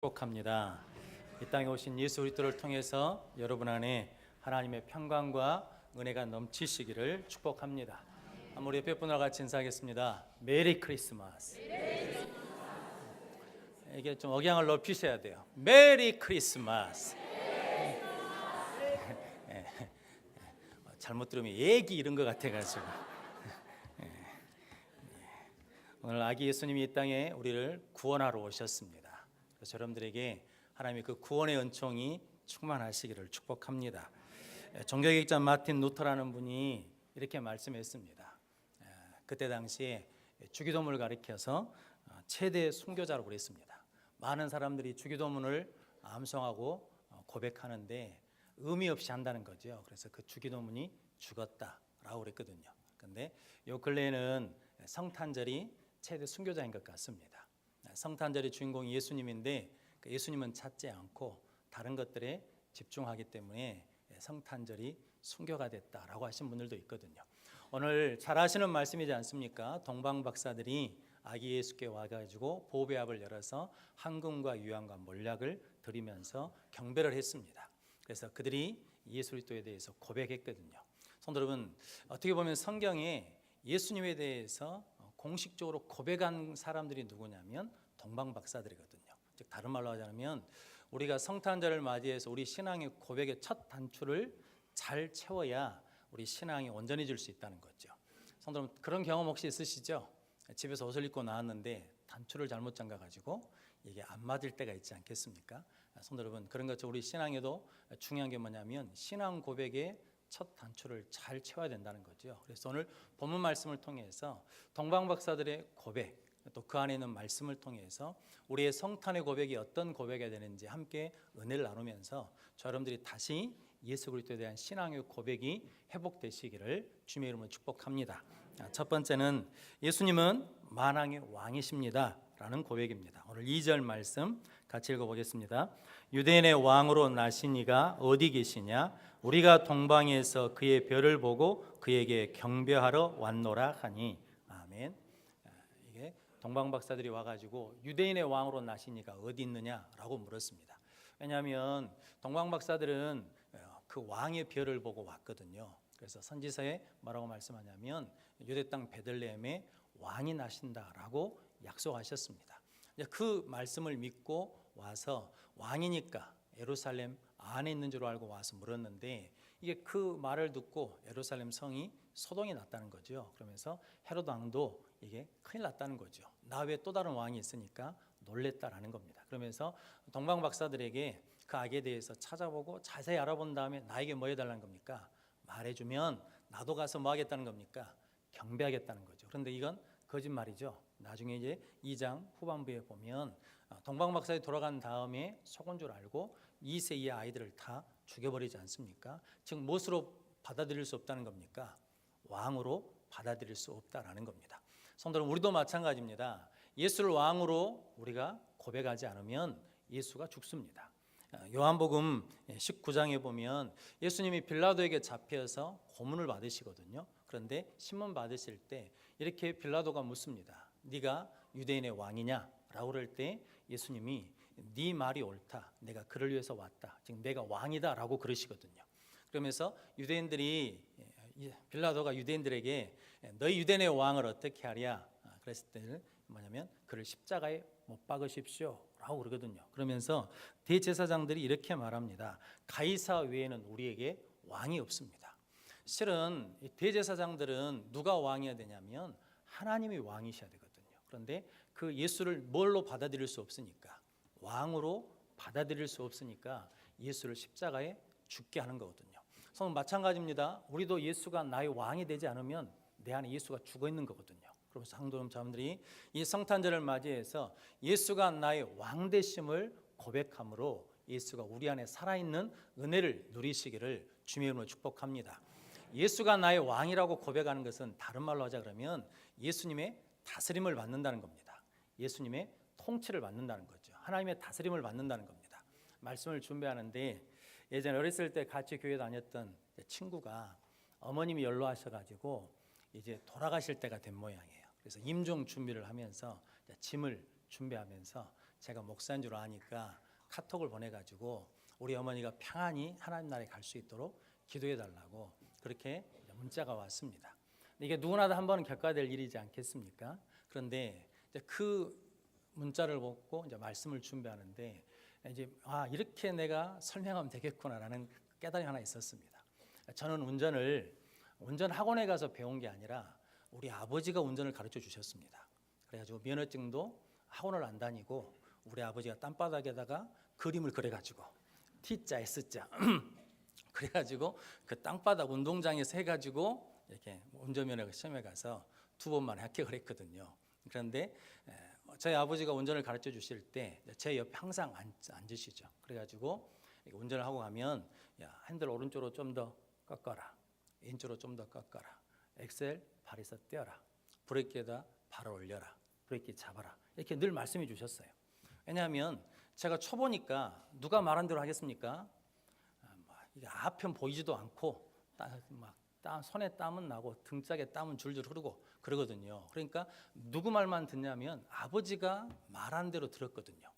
축복합니다. 이 땅에 오신 예수 그리스도를 통해서 여러분 안에 하나님의 평강과 은혜가 넘치시기를 축복합니다. 우리 옆에 분과 같이 인사하겠습니다. 메리 크리스마스. 이게 좀 억양을 높이셔야 돼요. 메리 크리스마스. 잘못 들으면 얘기 이런 것 같아가지고. 오늘 아기 예수님이 이 땅에 우리를 구원하러 오셨습니다. 그래서 여러분들에게 하나님의 그 구원의 은총이 충만하시기를 축복합니다. 종교개혁자 마틴 루터라는 분이 이렇게 말씀했습니다. 그때 당시에 주기도문을 가리켜서 최대 순교자라고 그랬습니다. 많은 사람들이 주기도문을 암송하고 고백하는데 의미 없이 한다는 거죠. 그래서 그 주기도문이 죽었다라고 그랬거든요. 그런데 요 근래에는 성탄절이 최대 순교자인 것 같습니다. 성탄절의 주인공이 예수님인데 예수님은 찾지 않고 다른 것들에 집중하기 때문에 성탄절이 순교가 됐다라고 하신 분들도 있거든요. 오늘 잘 아시는 말씀이지 않습니까? 동방 박사들이 아기 예수께 와가지고 보배합을 열어서 황금과 유황과 몰약을 드리면서 경배를 했습니다. 그래서 그들이 예수 그리스도에 대해서 고백했거든요. 성도 여러분, 어떻게 보면 성경에 예수님에 대해서 공식적으로 고백한 사람들이 누구냐면 동방 박사들이거든요. 즉 다른 말로 하자면 우리가 성탄절을 맞이해서 우리 신앙의 고백의 첫 단추를 잘 채워야 우리 신앙이 온전해질 수 있다는 거죠. 성도 여러분, 그런 경험 혹시 있으시죠? 집에서 옷을 입고 나왔는데 단추를 잘못 잠가 가지고 이게 안 맞을 때가 있지 않겠습니까? 성도 여러분, 그런 것처럼 우리 신앙에도 중요한 게 뭐냐면 신앙 고백의 첫 단추를 잘 채워야 된다는 거죠. 그래서 오늘 본문 말씀을 통해서 동방 박사들의 고백, 또 그 안에 있는 말씀을 통해서 우리의 성탄의 고백이 어떤 고백이 되는지 함께 은혜를 나누면서 여러분들이 다시 예수 그리스도에 대한 신앙의 고백이 회복되시기를 주님의 이름으로 축복합니다. 첫 번째는 예수님은 만왕의 왕이십니다 라는 고백입니다. 오늘 2절 말씀 같이 읽어보겠습니다. 유대인의 왕으로 나신 이가 어디 계시냐? 우리가 동방에서 그의 별을 보고 그에게 경배하러 왔노라 하니. 아멘. 이게 동방 박사들이 와가지고 유대인의 왕으로 나신 이가 어디 있느냐라고 물었습니다. 왜냐하면 동방 박사들은 그 왕의 별을 보고 왔거든요. 그래서 선지서에 뭐라고 말씀하냐면 유대 땅 베들레헴에 왕이 나신다라고 약속하셨습니다. 그 말씀을 믿고 와서 왕이니까 예루살렘 안에 있는 줄 알고 와서 물었는데 이게 그 말을 듣고 예루살렘 성이 소동이 났다는 거죠. 그러면서 헤롯 왕도 이게 큰일 났다는 거죠. 나 외에 또 다른 왕이 있으니까 놀랬다라는 겁니다. 그러면서 동방 박사들에게 그 악에 대해서 찾아보고 자세히 알아본 다음에 나에게 뭐 해달라는 겁니까? 말해주면 나도 가서 뭐 하겠다는 겁니까? 경배하겠다는 거죠. 그런데 이건 거짓말이죠. 나중에 이제 2장 후반부에 보면 동방 박사들이 돌아간 다음에 속은 줄 알고 2세 이하 아이들을 다 죽여버리지 않습니까? 즉 무엇으로 받아들일 수 없다는 겁니까? 왕으로 받아들일 수 없다라는 겁니다. 성도는 우리도 마찬가지입니다. 예수를 왕으로 우리가 고백하지 않으면 예수가 죽습니다. 요한복음 19장에 보면 예수님이 빌라도에게 잡혀서 고문을 받으시거든요. 그런데 신문 받으실 때 이렇게 빌라도가 묻습니다. 네가 유대인의 왕이냐? 라고 그럴 때 예수님이 네 말이 옳다. 내가 그를 위해서 왔다. 즉 내가 왕이다 라고 그러시거든요. 그러면서 유대인들이 빌라도가 유대인들에게 너희 유대인의 왕을 어떻게 하랴? 그랬을 때는 뭐냐면 그를 십자가에 못 박으십시오 라고 그러거든요. 그러면서 대제사장들이 이렇게 말합니다. 가이사 외에는 우리에게 왕이 없습니다. 실은 대제사장들은 누가 왕이어야 되냐면 하나님이 왕이셔야 되거든요. 그런데 그 예수를 뭘로 받아들일 수 없으니까 왕으로 받아들일 수 없으니까 예수를 십자가에 죽게 하는 거거든요. 성은 마찬가지입니다. 우리도 예수가 나의 왕이 되지 않으면 내 안에 예수가 죽어 있는 거거든요. 그러면서 성도님들이 이 성탄절을 맞이해서 예수가 나의 왕 되심을 고백함으로 예수가 우리 안에 살아있는 은혜를 누리시기를 주님의 이름으로 축복합니다. 예수가 나의 왕이라고 고백하는 것은 다른 말로 하자 그러면 예수님의 다스림을 받는다는 겁니다. 예수님의 통치를 받는다는 거죠. 하나님의 다스림을 받는다는 겁니다. 말씀을 준비하는데 예전에 어렸을 때 같이 교회 다녔던 친구가 어머님이 연로하셔가지고 이제 돌아가실 때가 된 모양이에요. 그래서 임종 준비를 하면서 짐을 준비하면서 제가 목사인 줄 아니까 카톡을 보내가지고 우리 어머니가 평안히 하나님 나라에 갈 수 있도록 기도해 달라고 그렇게 문자가 왔습니다. 이게 누구나 다 한 번은 겪어야 될 일이지 않겠습니까? 그런데 이제 그 문자를 보고 이제 말씀을 준비하는데 이제 이렇게 내가 설명하면 되겠구나라는 깨달음이 하나 있었습니다. 저는 운전 학원에 가서 배운 게 아니라 우리 아버지가 운전을 가르쳐 주셨습니다. 그래가지고 면허증도 학원을 안 다니고 우리 아버지가 땅바닥에다가 그림을 그려가지고 T자 S자 그래가지고 그 땅바닥 운동장에서 해가지고 이렇게 운전면허 시험에 가서 2번만 합격을 했거든요. 그런데 저희 아버지가 운전을 가르쳐 주실 때 제 옆에 항상 앉으시죠. 그래가지고 운전을 하고 가면 핸들 오른쪽으로 좀 더 꺾어라, 왼쪽으로 좀 더 꺾어라, 엑셀 발에서 떼어라, 브레이크에다 발을 올려라, 브레이크 잡아라, 이렇게 늘 말씀해 주셨어요. 왜냐하면 제가 초보니까 누가 말한 대로 하겠습니까? 이게 아편 보이지도 않고 손에 땀은 나고 등짝에 땀은 줄줄 흐르고 그러거든요. 그러니까 누구 말만 듣냐면 아버지가 말한 대로 들었거든요.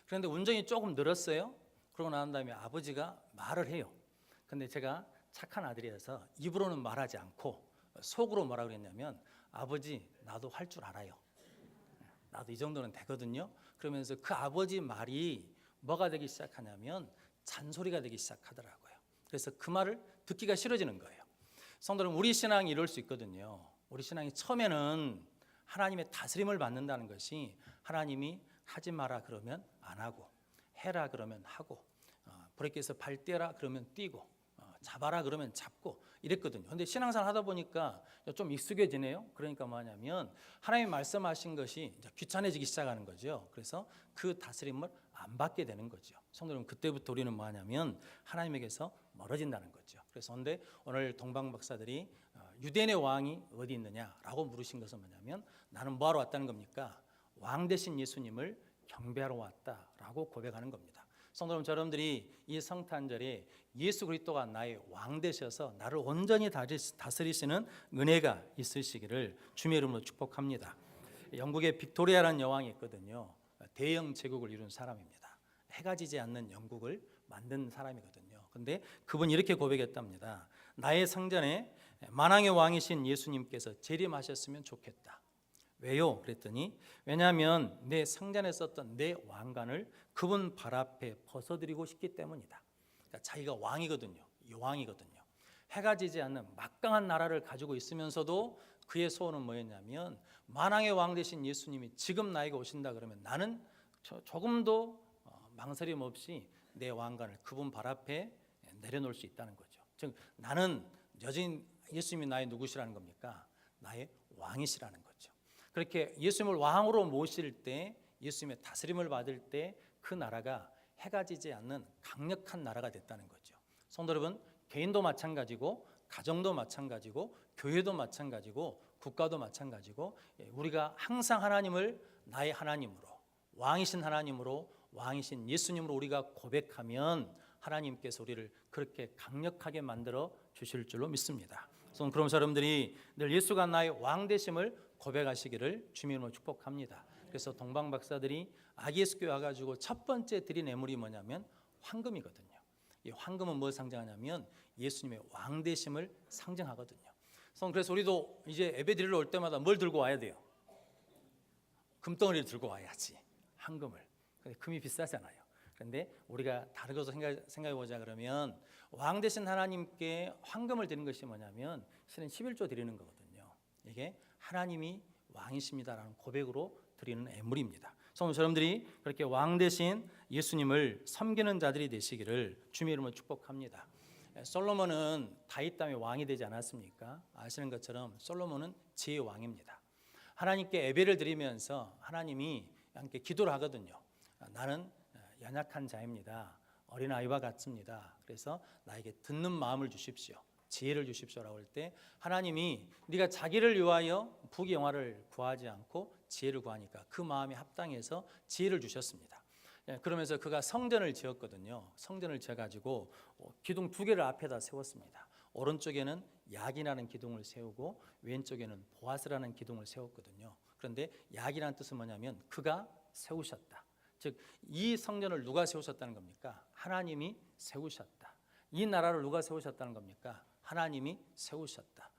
그런데 운전이 조금 늘었어요. 그러고 난 다음에 아버지가 말을 해요. 근데 제가 착한 아들이라서 입으로는 말하지 않고 속으로 뭐라 그랬냐면 아버지 나도 할 줄 알아요. 나도 이 정도는 되거든요. 그러면서 그 아버지 말이 뭐가 되기 시작하냐면 잔소리가 되기 시작하더라고요. 그래서 그 말을 듣기가 싫어지는 거예요. 성도 여러분, 우리 신앙이 이럴 수 있거든요. 우리 신앙이 처음에는 하나님의 다스림을 받는다는 것이 하나님이 하지 마라 그러면 안 하고, 해라 그러면 하고, 브레이크에서 발 떼라 그러면 떼고, 잡아라 그러면 잡고 이랬거든요. 그런데 신앙생활 하다 보니까 좀 익숙해지네요. 그러니까 뭐냐면 하나님이 말씀하신 것이 이제 귀찮아지기 시작하는 거죠. 그래서 그 다스림을 안 받게 되는 거죠. 성도 여러분, 그때부터 우리는 뭐냐면 하나님에게서 멀어진다는 거죠. 그래서 근데 오늘 동방 박사들이 유대인의 왕이 어디 있느냐라고 물으신 것은 뭐냐면 나는 뭐하러 왔다는 겁니까? 왕 되신 예수님을 경배하러 왔다라고 고백하는 겁니다. 성도 여러분, 여러분들이 이 성탄절에 예수 그리스도가 나의 왕 되셔서 나를 온전히 다스리시는 은혜가 있으시기를 주님의 이름으로 축복합니다. 영국의 빅토리아라는 여왕이 있거든요. 대영 제국을 이룬 사람입니다. 해가 지지 않는 영국을 만든 사람이거든요. 근데 그분이 이렇게 고백했답니다. 나의 성전에 만왕의 왕이신 예수님께서 재림하셨으면 좋겠다. 왜요? 그랬더니 왜냐하면 내 성전에 썼던 내 왕관을 그분 발 앞에 벗어드리고 싶기 때문이다. 그러니까 자기가 왕이거든요. 여왕이거든요. 해가 지지 않는 막강한 나라를 가지고 있으면서도 그의 소원은 뭐였냐면 만왕의 왕 되신 예수님이 지금 나에게 오신다 그러면 나는 조금도 망설임 없이 내 왕관을 그분 발 앞에 내려놓을 수 있다는 거죠. 즉 나는 여전히 예수님이 나의 누구시라는 겁니까? 나의 왕이시라는 거죠. 그렇게 예수님을 왕으로 모실 때, 예수님의 다스림을 받을 때 그 나라가 해가 지지 않는 강력한 나라가 됐다는 거죠. 성도 여러분, 개인도 마찬가지고 가정도 마찬가지고 교회도 마찬가지고 국가도 마찬가지고 우리가 항상 하나님을 나의 하나님으로, 왕이신 하나님으로, 왕이신 예수님으로 우리가 고백하면 하나님께서 우리를 그렇게 강력하게 만들어 주실 줄로 믿습니다. 그럼 여러분들이 늘 예수가 나의 왕 되심을 고백하시기를 주님의 이름으로 축복합니다. 그래서 동방 박사들이 아기예수교회 와가지고 첫 번째 드린 예물이 뭐냐면 황금이거든요. 이 황금은 뭘 상징하냐면 예수님의 왕 되심을 상징하거든요. 그래서 우리도 이제 예배 드리러 올 때마다 뭘 들고 와야 돼요? 금덩어리를 들고 와야지. 황금을. 근데 금이 비싸잖아요. 그런데 우리가 다르게 생각해 보자 그러면 왕 되신 하나님께 황금을 드리는 것이 뭐냐면 실은 11조 드리는 거거든요. 이게 하나님이 왕이십니다라는 고백으로 드리는 예물입니다. 여러분들이 그렇게 왕 되신 예수님을 섬기는 자들이 되시기를 주님의 이름으로 축복합니다. 솔로몬은 다윗 다음에 왕이 되지 않았습니까? 아시는 것처럼 솔로몬은 지혜의 왕입니다. 하나님께 예배를 드리면서 하나님이 함께 기도를 하거든요. 나는 연약한 자입니다. 어린아이와 같습니다. 그래서 나에게 듣는 마음을 주십시오. 지혜를 주십시오라고 할 때 하나님이 네가 자기를 위하여 부귀영화를 구하지 않고 지혜를 구하니까 그 마음에 합당해서 지혜를 주셨습니다. 그러면서 그가 성전을 지었거든요. 성전을 지어가지고 기둥 2개를 앞에다 세웠습니다. 오른쪽에는 야긴이라는 기둥을 세우고 왼쪽에는 보아스라는 기둥을 세웠거든요. 그런데 야긴이라는 뜻은 뭐냐면 그가 세우셨다. 즉 이 성전을 누가 세우셨다는 겁니까? 하나님이 세우셨다. 이 나라를 누가 세우셨다는 겁니까? 하나님이 세우셨다.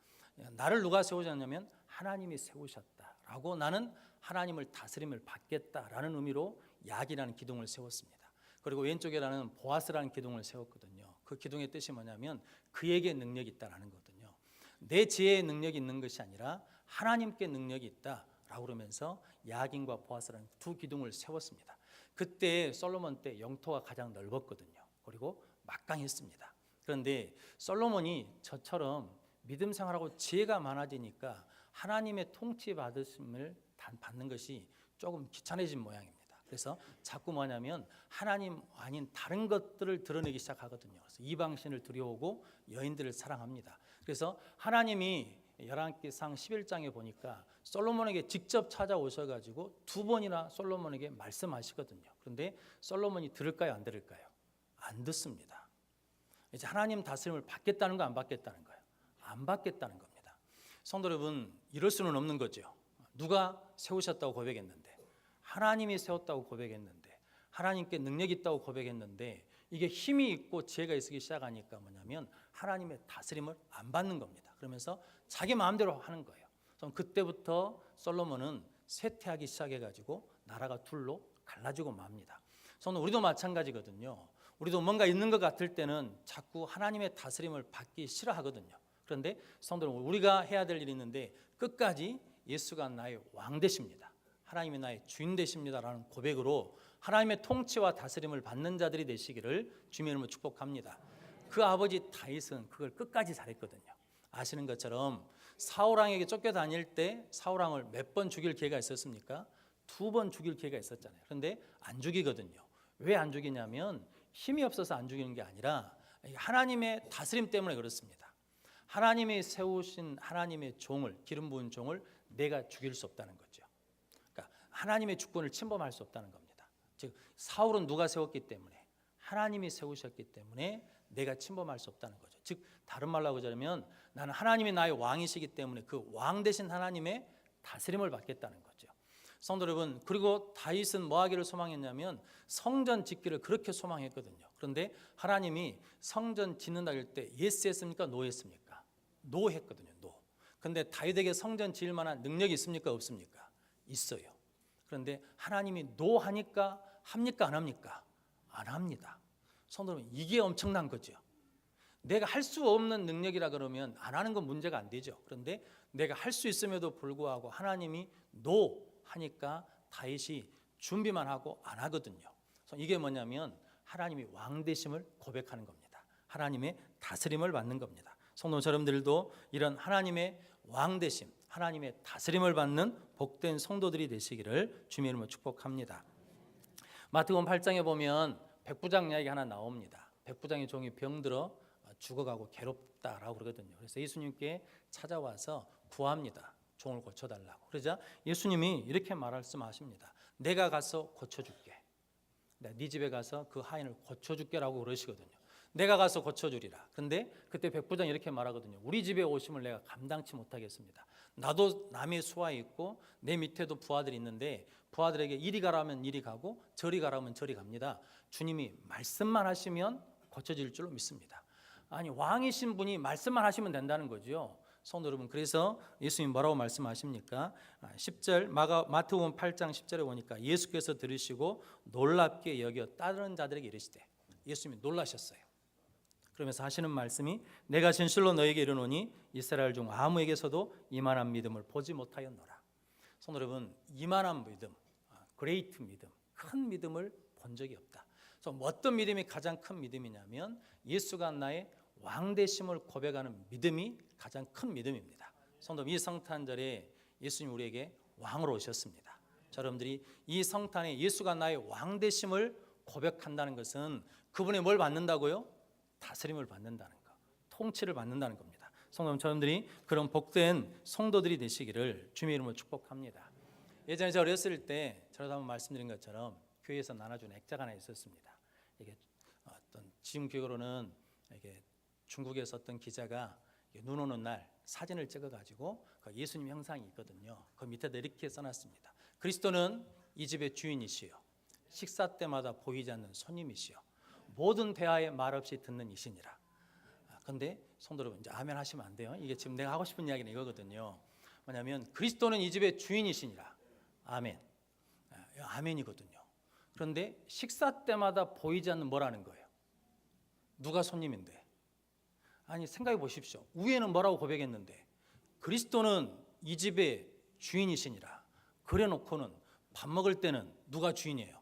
나를 누가 세우셨냐면 하나님이 세우셨다라고 나는 하나님을 다스림을 받겠다라는 의미로 야기라는 기둥을 세웠습니다. 그리고 왼쪽에라는 보아스라는 기둥을 세웠거든요. 그 기둥의 뜻이 뭐냐면 그에게 능력이 있다라는 거거든요. 내 지혜의 능력이 있는 것이 아니라 하나님께 능력이 있다라고 그러면서 야긴과 보아스라는 두 기둥을 세웠습니다. 그때 솔로몬 때 영토가 가장 넓었거든요. 그리고 막강했습니다. 그런데 솔로몬이 저처럼 믿음 생활하고 지혜가 많아지니까 하나님의 통치 받으심을 받는 것이 조금 귀찮아진 모양입니다. 그래서 자꾸 뭐냐면 하나님 아닌 다른 것들을 드러내기 시작하거든요. 그래서 이방신을 들여오고 여인들을 사랑합니다. 그래서 하나님이 열왕기상 11장에 보니까 솔로몬에게 직접 찾아오셔가지고 두 번이나 솔로몬에게 말씀하시거든요. 그런데 솔로몬이 들을까요, 안 들을까요? 안 듣습니다. 이제 하나님 다스림을 받겠다는 거, 안 받겠다는 거예요? 안 받겠다는 겁니다. 성도 여러분, 이럴 수는 없는 거죠. 누가 세우셨다고 고백했는데, 하나님이 세웠다고 고백했는데, 하나님께 능력이 있다고 고백했는데, 이게 힘이 있고 지혜가 있기 시작하니까 뭐냐면 하나님의 다스림을 안 받는 겁니다. 그러면서 자기 마음대로 하는 거예요. 그때부터 솔로몬은 쇠퇴하기 시작해가지고 나라가 둘로 갈라지고 맙니다. 저는 우리도 마찬가지거든요. 우리도 뭔가 있는 것 같을 때는 자꾸 하나님의 다스림을 받기 싫어하거든요. 그런데 성도는 우리가 해야 될 일이 있는데 끝까지 예수가 나의 왕 되십니다. 하나님이 나의 주인 되십니다라는 고백으로 하나님의 통치와 다스림을 받는 자들이 되시기를 주님의 이름으로 축복합니다. 그 아버지 다윗은 그걸 끝까지 잘했거든요. 아시는 것처럼 사울왕에게 쫓겨다닐 때 사울왕을 몇 번 죽일 기회가 있었습니까? 2번 죽일 기회가 있었잖아요. 그런데 안 죽이거든요. 왜 안 죽이냐면 힘이 없어서 안 죽이는 게 아니라 하나님의 다스림 때문에 그렇습니다. 하나님이 세우신 하나님의 종을, 기름 부은 종을 내가 죽일 수 없다는 거죠. 그러니까 하나님의 주권을 침범할 수 없다는 겁니다. 즉 사울은 누가 세웠기 때문에, 하나님이 세우셨기 때문에 내가 침범할 수 없다는 거죠. 즉 다른 말로 하자면 나는 하나님이 나의 왕이시기 때문에 그 왕 되신 하나님의 다스림을 받겠다는 거죠. 성도 여러분, 그리고 다윗은 뭐 하기를 소망했냐면 성전 짓기를 그렇게 소망했거든요. 그런데 하나님이 성전 짓는다 할 때 예스 했습니까? 노 했습니까? 노 했거든요. 노. 그런데 다윗에게 성전 지을 만한 능력이 있습니까? 없습니까? 있어요. 그런데 하나님이 노 하니까 합니까? 안 합니까? 안 합니다. 성도 여러분, 이게 엄청난 거죠. 내가 할 수 없는 능력이라 그러면 안 하는 건 문제가 안 되죠. 그런데 내가 할 수 있음에도 불구하고 하나님이 노 하니까 다윗이 준비만 하고 안 하거든요. 이게 뭐냐면 하나님이 왕 되심을 고백하는 겁니다. 하나님의 다스림을 받는 겁니다. 성도 여러분들도 이런 하나님의 왕 되심, 하나님의 다스림을 받는 복된 성도들이 되시기를 주님의 이름으로 축복합니다. 마태복음 8장에 보면 백부장 이야기 하나 나옵니다. 백부장의 종이 병들어 죽어가고 괴롭다라고 그러거든요. 그래서 예수님께 찾아와서 구합니다. 종을 고쳐달라고. 그러자 예수님이 이렇게 말씀하십니다. 내가 가서 고쳐줄게. 네 집에 가서 그 하인을 고쳐줄게라고 그러시거든요. 내가 가서 고쳐주리라. 그런데 그때 백부장이 이렇게 말하거든요. 우리 집에 오심을 내가 감당치 못하겠습니다. 나도 남의 수하에 있고 내 밑에도 부하들이 있는데 부하들에게 이리 가라면 이리 가고 저리 가라면 저리 갑니다. 주님이 말씀만 하시면 고쳐질 줄로 믿습니다. 아니 왕이신 분이 말씀만 하시면 된다는 거죠. 성도 여러분, 그래서 예수님 뭐라고 말씀하십니까? 10절 마태복음 8장 10절에 보니까 예수께서 들으시고 놀랍게 여겨 다른 자들에게 이르시되, 예수님이 놀라셨어요. 그러면서 하시는 말씀이 내가 진실로 너에게 이르노니 이스라엘 중 아무에게서도 이만한 믿음을 보지 못하였노라. 성도 여러분, 이만한 믿음, 그레이트 믿음, 큰 믿음을 본 적이 없다. 그래서 어떤 믿음이 가장 큰 믿음이냐면 예수가 나의 왕 되심을 고백하는 믿음이 가장 큰 믿음입니다. 성도, 이 성탄절에 예수님 우리에게 왕으로 오셨습니다. 여러분들이 이 성탄에 예수가 나의 왕 되심을 고백한다는 것은 그분의 뭘 받는다고요? 다스림을 받는다는 것, 통치를 받는다는 겁니다. 성도 여러분들이 그런 복된 성도들이 되시기를 주님의 이름으로 축복합니다. 예전에 제가 어렸을 때 저도 한번 말씀드린 것처럼 교회에서 나눠준 액자가 하나 있었습니다. 이게 어떤 지금 기억으로는 이게 중국에서 어떤 기자가 눈 오는 날 사진을 찍어가지고 그 예수님 형상이 있거든요. 그 밑에다 이렇게 써놨습니다. 그리스도는 이 집의 주인이시요, 식사 때마다 보이지 않는 손님이시요 모든 대화에 말없이 듣는 이시니라. 그런데 성도 여러분, 이제 아멘 하시면 안 돼요. 이게 지금 내가 하고 싶은 이야기는 이거거든요. 뭐냐면 그리스도는 이 집의 주인이시니라. 아멘. 아멘이거든요. 그런데 식사 때마다 보이지 않는 뭐라는 거예요? 누가 손님인데? 아니, 생각해 보십시오. 위에는 뭐라고 고백했는데 그리스도는 이 집의 주인이시니라. 그래 놓고는 밥 먹을 때는 누가 주인이에요?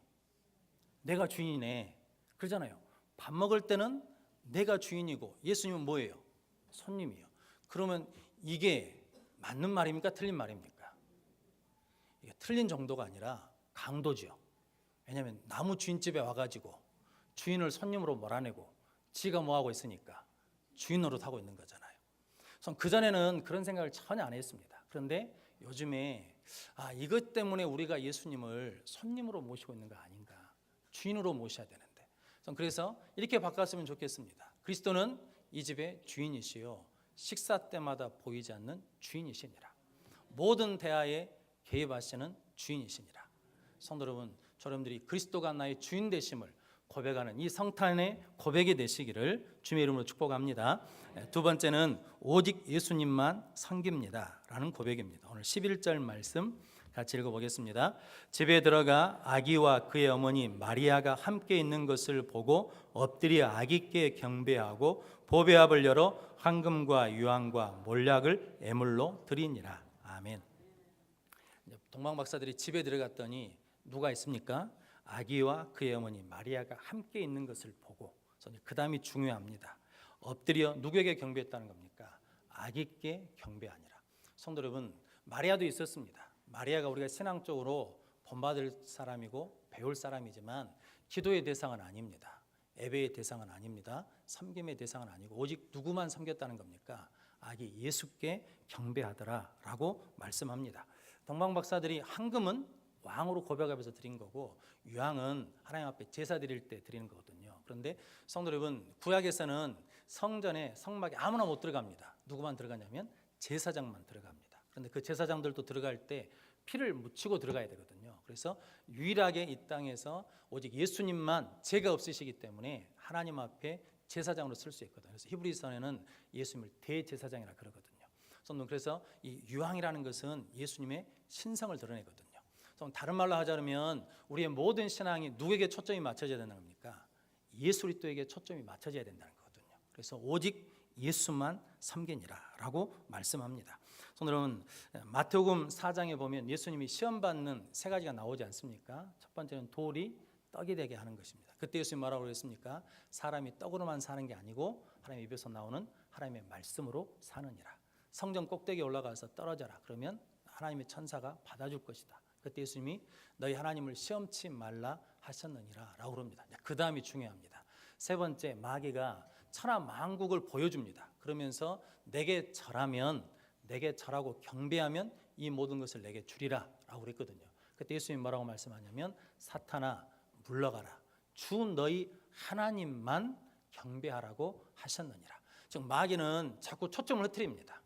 내가 주인이네. 그러잖아요. 밥 먹을 때는 내가 주인이고 예수님은 뭐예요? 손님이요. 그러면 이게 맞는 말입니까? 틀린 말입니까? 이게 틀린 정도가 아니라 강도죠. 왜냐하면 나무 주인집에 와가지고 주인을 손님으로 몰아내고 지가 뭐하고 있으니까 주인 노릇하고 있는 거잖아요. 그전에는 그런 생각을 전혀 안 했습니다. 그런데 요즘에 이것 때문에 우리가 예수님을 손님으로 모시고 있는 거 아닌가, 주인으로 모셔야 되는데, 그래서 이렇게 바꿨으면 좋겠습니다. 그리스도는 이 집의 주인이시요 식사 때마다 보이지 않는 주인이시니라. 모든 대화에 개입하시는 주인이시니라. 성도 여러분, 여러분들이 그리스도가 나의 주인 되심을 고백하는 이 성탄의 고백이 되시기를 주님의 이름으로 축복합니다. 두 번째는 오직 예수님만 섬깁니다 라는 고백입니다. 오늘 11절 말씀 같이 읽어보겠습니다. 집에 들어가 아기와 그의 어머니 마리아가 함께 있는 것을 보고 엎드려 아기께 경배하고 보배압을 열어 황금과 유황과 몰약을 애물로 드리니라. 아멘. 동방 박사들이 집에 들어갔더니 누가 있습니까? 아기와 그의 어머니 마리아가 함께 있는 것을 보고, 그 다음이 중요합니다. 엎드려 누구에게 경배했다는 겁니까? 아기께 경배하니라. 성도 여러분, 마리아도 있었습니다. 마리아가 우리가 신앙적으로 본받을 사람이고 배울 사람이지만 기도의 대상은 아닙니다. 예배의 대상은 아닙니다. 섬김의 대상은 아니고 오직 누구만 섬겼다는 겁니까? 아기 예수께 경배하더라라고 말씀합니다. 동방 박사들이 황금은 왕으로 고백하면서 드린 거고 유황은 하나님 앞에 제사 드릴 때 드리는 거거든요. 그런데 성도 여러분, 구약에서는 성전에 성막에 아무나 못 들어갑니다. 누구만 들어가냐면 제사장만 들어갑니다. 그런데 그 제사장들도 들어갈 때 피를 묻히고 들어가야 되거든요. 그래서 유일하게 이 땅에서 오직 예수님만 죄가 없으시기 때문에 하나님 앞에 제사장으로 쓸 수 있거든요. 그래서 히브리서에는 예수님을 대제사장이라 그러거든요. 그래서 이 유황이라는 것은 예수님의 신성을 드러내거든요. 다른 말로 하자면 우리의 모든 신앙이 누구에게 초점이 맞춰져야 되는 겁니까? 예수 그리스도에게 초점이 맞춰져야 된다는 거거든요. 그래서 오직 예수만 섬기니라라고 말씀합니다. 여러분, 마태복음 4장에 보면 예수님이 시험 받는 세 가지가 나오지 않습니까? 첫 번째는 돌이 떡이 되게 하는 것입니다. 그때 예수님 뭐라고 그랬습니까? 사람이 떡으로만 사는 게 아니고 하나님의 입에서 나오는 하나님의 말씀으로 사느니라. 성전 꼭대기에 올라가서 떨어져라. 그러면 하나님의 천사가 받아줄 것이다. 그때 예수님이 너희 하나님을 시험치 말라 하셨느니라 라고 그럽니다. 그 다음이 중요합니다. 세 번째, 마귀가 천하 만국을 보여줍니다. 그러면서 내게 절하면, 내게 절하고 경배하면 이 모든 것을 내게 주리라 라고 그랬거든요. 그때 예수님이 뭐라고 말씀하냐면 사탄아 물러가라, 주 너희 하나님만 경배하라고 하셨느니라. 즉 마귀는 자꾸 초점을 흐트립니다.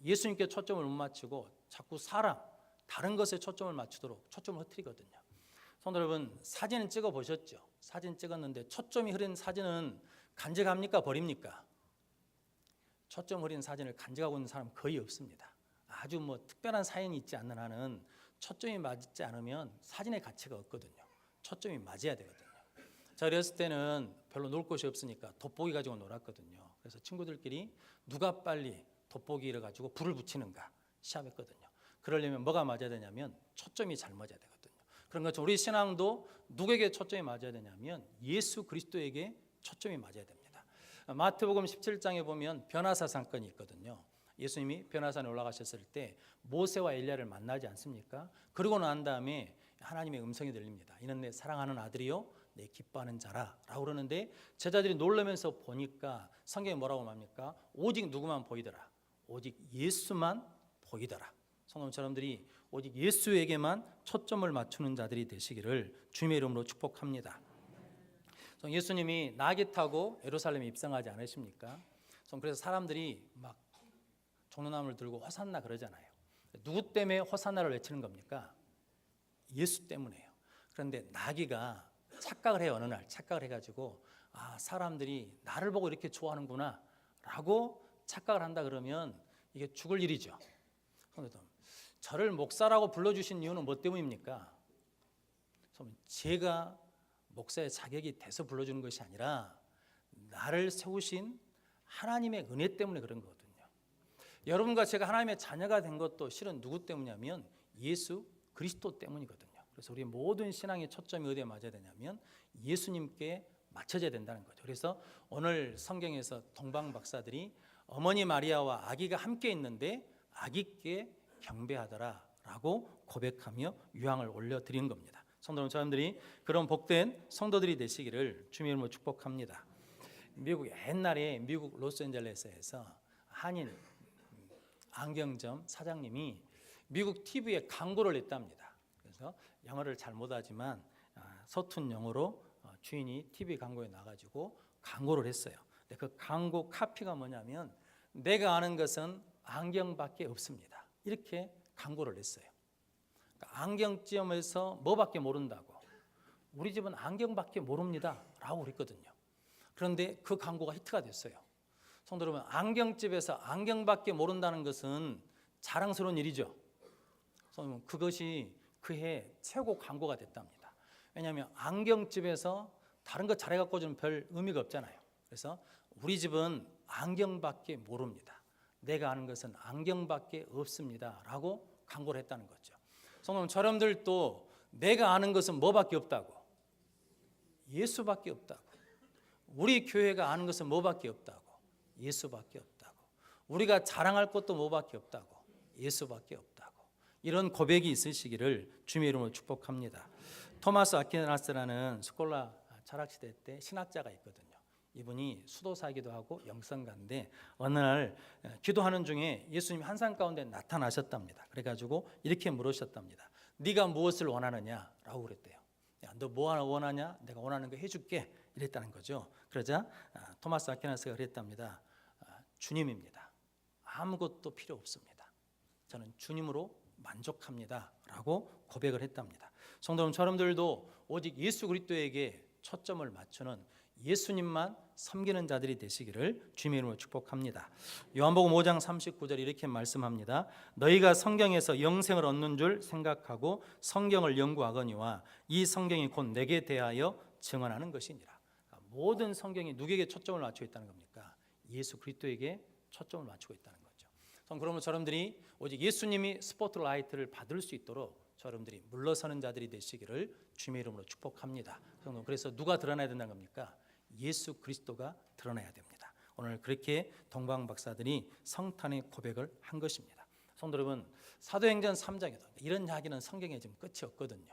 예수님께 초점을 못 맞추고 자꾸 사람, 다른 것에 초점을 맞추도록 초점을 흐트리거든요. 성도 여러분, 사진을 찍어 보셨죠? 사진 찍었는데 초점이 흐린 사진은 간직합니까? 버립니까? 초점 흐린 사진을 간직하고 있는 사람 거의 없습니다. 아주 특별한 사연이 있지 않는 한은 초점이 맞지 않으면 사진의 가치가 없거든요. 초점이 맞아야 되거든요. 저 어렸을 때는 별로 놀 곳이 없으니까 돋보기 가지고 놀았거든요. 그래서 친구들끼리 누가 빨리 돋보기를 가지고 불을 붙이는가 시합했거든요. 그러려면 뭐가 맞아야 되냐면 초점이 잘 맞아야 되거든요. 그런 것처럼 우리 신앙도 누구에게 초점이 맞아야 되냐면 예수 그리스도에게 초점이 맞아야 됩니다. 마태복음 17장에 보면 변화사 사건이 있거든요. 예수님이 변화산에 올라가셨을 때 모세와 엘리야를 만나지 않습니까? 그러고 난 다음에 하나님의 음성이 들립니다. 이는 내 사랑하는 아들이요 내 기뻐하는 자라 라고 그러는데 제자들이 놀라면서 보니까 성경에 뭐라고 말합니까? 오직 누구만 보이더라? 오직 예수만 보이더라. 성도 여러분들이 오직 예수에게만 초점을 맞추는 자들이 되시기를 주님의 이름으로 축복합니다. 예수님이 나귀 타고 예루살렘에 입성하지 않으십니까? 그래서 사람들이 막 종려나무를 들고 호산나 그러잖아요. 누구 때문에 호산나를 외치는 겁니까? 예수 때문에요. 그런데 나귀가 착각을 해요. 어느 날 착각을 해가지고 사람들이 나를 보고 이렇게 좋아하는구나 라고 착각을 한다 그러면 이게 죽을 일이죠. 저를 목사라고 불러주신 이유는 뭐 때문입니까? 제가 목사의 자격이 돼서 불러주는 것이 아니라 나를 세우신 하나님의 은혜 때문에 그런 거거든요. 여러분과 제가 하나님의 자녀가 된 것도 실은 누구 때문이냐면 예수 그리스도 때문이거든요. 그래서 우리 모든 신앙의 초점이 어디에 맞아야 되냐면 예수님께 맞춰져야 된다는 거죠. 그래서 오늘 성경에서 동방 박사들이 어머니 마리아와 아기가 함께 있는데 아기께 경배하더라라고 고백하며 유황을 올려드린 겁니다. 성도 여러분, 저희들이 그런 복된 성도들이 되시기를 주님의 이름으로 축복합니다. 미국 옛날에 미국 로스앤젤레스에서 한인 안경점 사장님이 미국 TV에 광고를 냈답니다. 그래서 영어를 잘 못하지만 서툰 영어로 주인이 TV 광고에 나가지고 광고를 했어요. 근데 그 광고 카피가 뭐냐면 내가 아는 것은 안경밖에 없습니다. 이렇게 광고를 냈어요. 그러니까 안경점에서 뭐밖에 모른다고. 우리 집은 안경밖에 모릅니다 라고 그랬거든요. 그런데 그 광고가 히트가 됐어요. 성도 여러분, 안경집에서 안경밖에 모른다는 것은 자랑스러운 일이죠. 그것이 그해 최고 광고가 됐답니다. 왜냐하면 안경집에서 다른 거 잘해갖고 좀 별 의미가 없잖아요. 그래서 우리 집은 안경밖에 모릅니다. 내가 아는 것은 안경밖에 없습니다 라고 광고를 했다는 거죠. 성도님, 저놈들도 내가 아는 것은 뭐밖에 없다고? 예수밖에 없다고. 우리 교회가 아는 것은 뭐밖에 없다고? 예수밖에 없다고. 우리가 자랑할 것도 뭐밖에 없다고? 예수밖에 없다고. 이런 고백이 있으시기를 주님의 이름으로 축복합니다. 토마스 아퀴나스라는 스콜라 철학시대 때 신학자가 있거든요. 이분이 수도사이기도 하고 영성가인데 어느 날 기도하는 중에 예수님이 한산 가운데 나타나셨답니다. 그래가지고 이렇게 물으셨답니다. 네가 무엇을 원하느냐? 라고 그랬대요. 야, 너 뭐 원하냐? 내가 원하는 거 해줄게. 이랬다는 거죠. 그러자 토마스 아퀴나스가 그랬답니다. 주님입니다. 아무것도 필요 없습니다. 저는 주님으로 만족합니다 라고 고백을 했답니다. 성도 여러분, 저러분들도 오직 예수 그리스도에게 초점을 맞추는 예수님만 섬기는 자들이 되시기를 주님의 이름으로 축복합니다. 요한복음 5장 39절 이렇게 말씀합니다. 너희가 성경에서 영생을 얻는 줄 생각하고 성경을 연구하거니와 이 성경이 곧 내게 대하여 증언하는 것이니라. 모든 성경이 누구에게 초점을 맞추고 있다는 겁니까? 예수 그리스도에게 초점을 맞추고 있다는 거죠. 그러면 여러분들이 오직 예수님이 스포트라이트를 받을 수 있도록 여러분들이 물러서는 자들이 되시기를 주님의 이름으로 축복합니다. 그래서 누가 드러나야 된다는 겁니까? 예수 그리스도가 드러나야 됩니다. 오늘 그렇게 동방 박사들이 성탄의 고백을 한 것입니다. 성도 여러분, 사도행전 3장에도 이런 이야기는 성경에 지금 끝이 없거든요.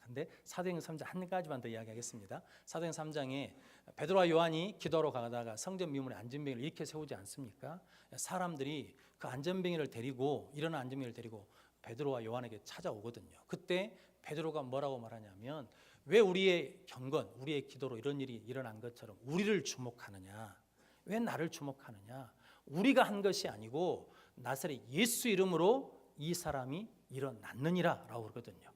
근데 사도행전 3장 한 가지만 더 이야기하겠습니다. 사도행전 3장에 베드로와 요한이 기도하러 가다가 성전 미문에 안전병이를 이렇게 세우지 않습니까? 사람들이 그 안전병이를 데리고 일어난 안전병이를 데리고 베드로와 요한에게 찾아오거든요. 그때 베드로가 뭐라고 말하냐면 왜 우리의 경건, 우리의 기도로 이런 일이 일어난 것처럼 우리를 주목하느냐? 왜 나를 주목하느냐? 우리가 한 것이 아니고 나사렛 예수 이름으로 이 사람이 일어났느니라 라고 그러거든요.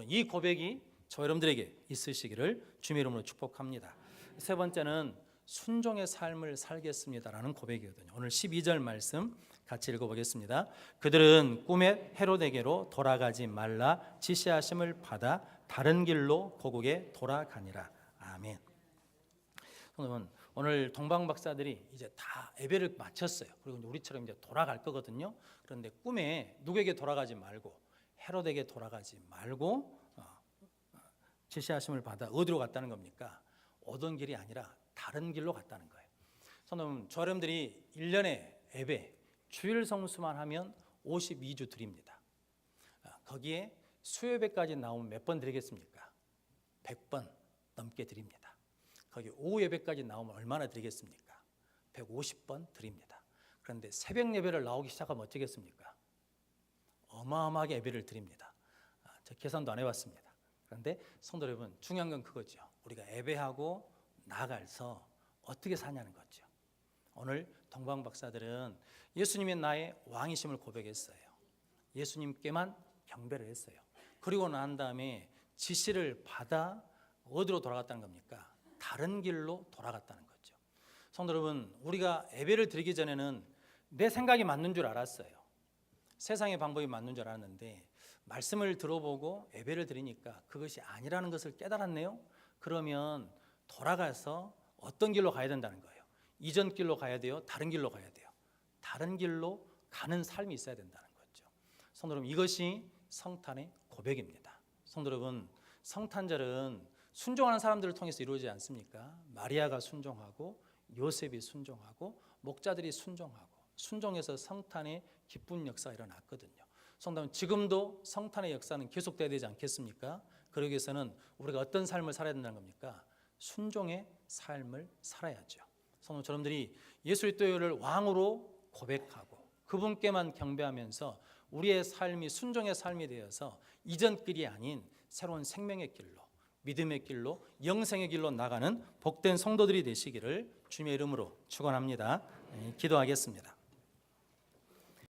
이 고백이 저 여러분들에게 있으시기를 주님의 이름으로 축복합니다. 세 번째는 순종의 삶을 살겠습니다라는 고백이거든요. 오늘 12절 말씀 같이 읽어보겠습니다. 그들은 꿈에 헤롯에게로 돌아가지 말라 지시하심을 받아 다른 길로 고국에 돌아가니라. 아멘. 오늘 동방 박사들이 이제 다 예배를 마쳤어요. 그리고 우리처럼 이제 돌아갈 거거든요. 그런데 꿈에 누구에게 돌아가지 말고 헤롯에게 돌아가지 말고 지시하심을 받아 어디로 갔다는 겁니까? 오던 길이 아니라 다른 길로 갔다는 거예요. 저 여러분들이 1년에 예배 주일 성수만 하면 52주 드립니다. 거기에 수요예배까지 나오면 몇 번 드리겠습니까? 100번 넘게 드립니다. 거기 오후 예배까지 나오면 얼마나 드리겠습니까? 150번 드립니다. 그런데 새벽 예배를 나오기 시작하면 어쩌겠습니까? 어마어마하게 예배를 드립니다. 저 계산도 안 해봤습니다. 그런데 성도 여러분, 중요한 건 그거죠. 우리가 예배하고 나아가서 어떻게 사냐는 거죠. 오늘 동방 박사들은 예수님이 나의 왕이심을 고백했어요. 예수님께만 경배를 했어요. 그리고 난 다음에 지시를 받아 어디로 돌아갔다는 겁니까? 다른 길로 돌아갔다는 거죠. 성도 여러분, 우리가 예배를 드리기 전에는 내 생각이 맞는 줄 알았어요. 세상의 방법이 맞는 줄 알았는데 말씀을 들어보고 예배를 드리니까 그것이 아니라는 것을 깨달았네요. 그러면 돌아가서 어떤 길로 가야 된다는 거예요. 이전 길로 가야 돼요? 다른 길로 가야 돼요? 다른 길로 가는 삶이 있어야 된다는 거죠. 성도 여러분, 이것이 성탄의 고백입니다. 성도 여러분, 성탄절은 순종하는 사람들을 통해서 이루어지지 않습니까? 마리아가 순종하고 요셉이 순종하고 목자들이 순종해서 성탄의 기쁜 역사가 일어났거든요. 성도 여러분, 지금도 성탄의 역사는 계속돼야 되지 않겠습니까? 그러기 위해서는 우리가 어떤 삶을 살아야 된다는 겁니까? 순종의 삶을 살아야죠. 성도 여러분들이 예수 그리스도를 왕으로 고백하고 그분께만 경배하면서 우리의 삶이 순종의 삶이 되어서 이전 길이 아닌 새로운 생명의 길로, 믿음의 길로, 영생의 길로 나가는 복된 성도들이 되시기를 주님의 이름으로 축원합니다. 기도하겠습니다.